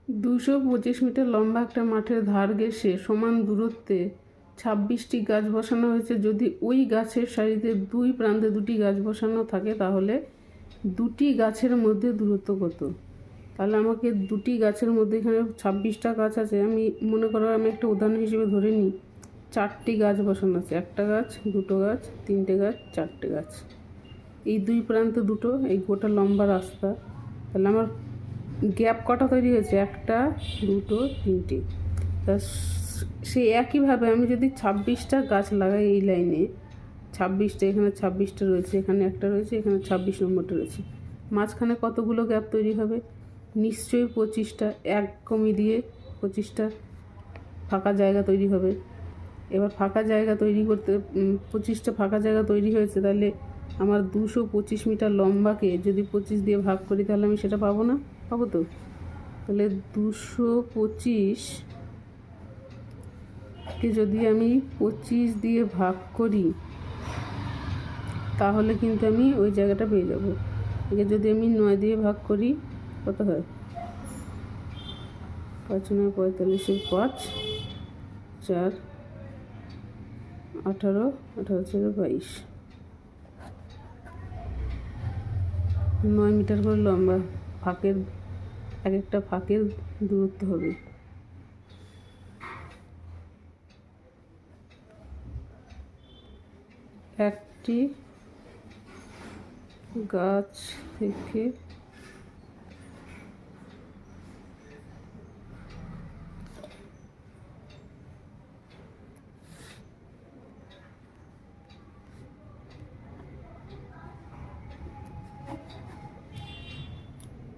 225 metre লম্বা একটা মাঠের ধার ঘেঁষে সমান দূরত্বে 26টি গাছ বসানো হয়েছে। যদি ওই গাছের সারিতে দুই প্রান্তে দুটি গাছ বসানো থাকে তাহলে দুটি গাছের মধ্যে দূরত্ব কত? তাহলে আমাকে দুটি গাছের মধ্যে, এখানে 26টা গাছ আছে, আমি মনে করো আমি একটা উদাহরণ হিসেবে ধরে নিই 4টি গাছ বসানো আছে, একটা গাছ, দুটো গাছ, তিনটে গাছ, চারটে গাছ, এই দুই প্রান্তে দুটো, এই গোটা লম্বা রাস্তা। তাহলে আমার গ্যাপ কটা তৈরি হয়েছে? একটা, দুটো, তিনটে। তা সেই একইভাবে আমি যদি 26টা গাছ লাগাই এই লাইনে, 26টা, এখানে 26টা রয়েছে, এখানে একটা রয়েছে, এখানে 26 নম্বরটা রয়েছে, মাঝখানে কতগুলো গ্যাপ তৈরি হবে? নিশ্চয়ই 25টা। এক কমিয়ে দিয়ে 25টা ফাঁকা জায়গা তৈরি হবে। এবার ফাঁকা জায়গা তৈরি করতে 25টা ফাঁকা জায়গা তৈরি হয়েছে, তাহলে আমার 225 মিটার লম্বাকে যদি 25 দিয়ে ভাগ করি তাহলে আমি সেটা পাবো না? পাবো তো। তাহলে 225কে যদি আমি 25 দিয়ে ভাগ করি তাহলে কিন্তু আমি ওই জায়গাটা পেয়ে যাব। একে যদি আমি 9 দিয়ে ভাগ করি কত হয়? 5 9 45, 5 4 18, 18 4 22, 9 মিটার করে লম্বা ফাঁকের, এক একটা ফাঁকের দূরত্ব হবে। একটি গাছ থেকে